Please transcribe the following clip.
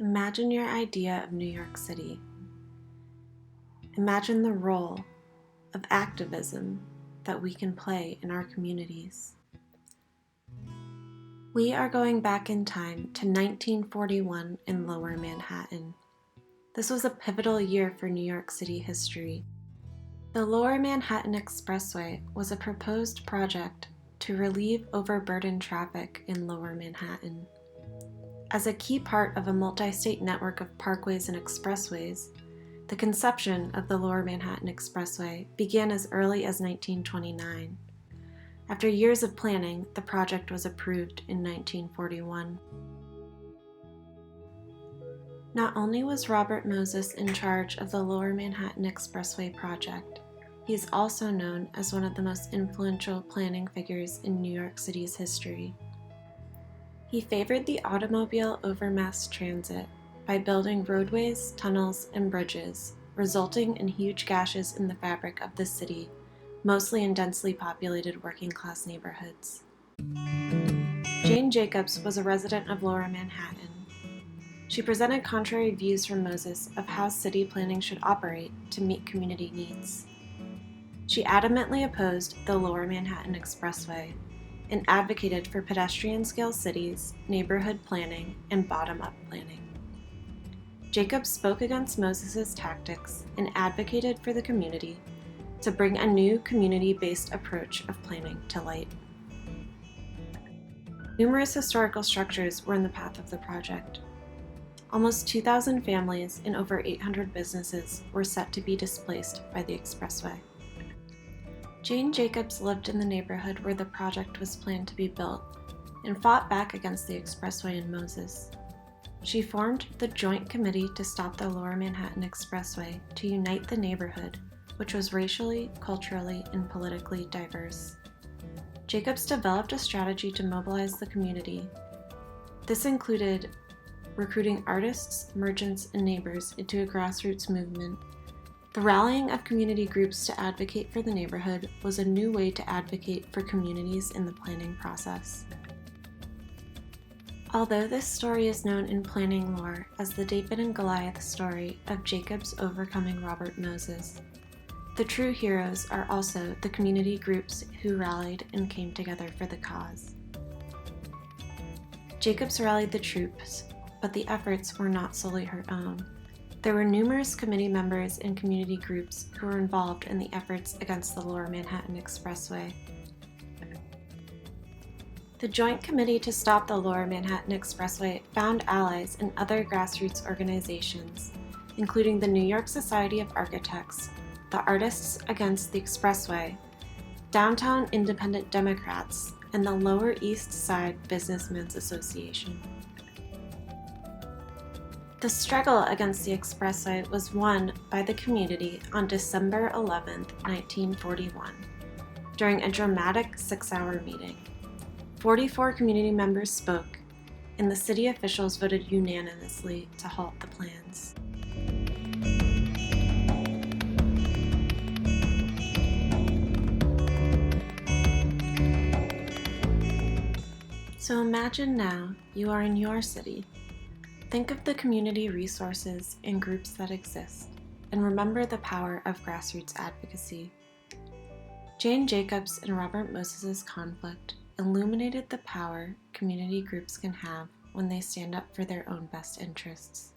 Imagine your idea of New York City. Imagine the role of activism that we can play in our communities. We are going back in time to 1941 in Lower Manhattan. This was a pivotal year for New York City history. The Lower Manhattan Expressway was a proposed project to relieve overburdened traffic in Lower Manhattan. As a key part of a multi-state network of parkways and expressways, the conception of the Lower Manhattan Expressway began as early as 1929. After years of planning, the project was approved in 1941. Not only was Robert Moses in charge of the Lower Manhattan Expressway project, he is also known as one of the most influential planning figures in New York City's history. He favored the automobile over mass transit by building roadways, tunnels, and bridges, resulting in huge gashes in the fabric of the city, mostly in densely populated working-class neighborhoods. Jane Jacobs was a resident of Lower Manhattan. She presented contrary views from Moses of how city planning should operate to meet community needs. She adamantly opposed the Lower Manhattan Expressway and advocated for pedestrian-scale cities, neighborhood planning, and bottom-up planning. Jacobs spoke against Moses' tactics and advocated for the community to bring a new community-based approach of planning to light. Numerous historical structures were in the path of the project. Almost 2,000 families and over 800 businesses were set to be displaced by the expressway. Jane Jacobs lived in the neighborhood where the project was planned to be built and fought back against the expressway and Moses. She formed the Joint Committee to Stop the Lower Manhattan Expressway to unite the neighborhood, which was racially, culturally, and politically diverse. Jacobs developed a strategy to mobilize the community. This included recruiting artists, merchants, and neighbors into a grassroots movement. The rallying of community groups to advocate for the neighborhood was a new way to advocate for communities in the planning process. Although this story is known in planning lore as the David and Goliath story of Jacobs overcoming Robert Moses, the true heroes are also the community groups who rallied and came together for the cause. Jacobs rallied the troops, but the efforts were not solely her own. There were numerous committee members and community groups who were involved in the efforts against the Lower Manhattan Expressway. The Joint Committee to Stop the Lower Manhattan Expressway found allies in other grassroots organizations, including the New York Society of Architects, the Artists Against the Expressway, Downtown Independent Democrats, and the Lower East Side Businessmen's Association. The struggle against the expressway was won by the community on December 11, 1941, during a dramatic 6-hour meeting. 44 community members spoke, and the city officials voted unanimously to halt the plans. So imagine now you are in your city. Think of the community resources and groups that exist, and remember the power of grassroots advocacy. Jane Jacobs and Robert Moses' conflict illuminated the power community groups can have when they stand up for their own best interests.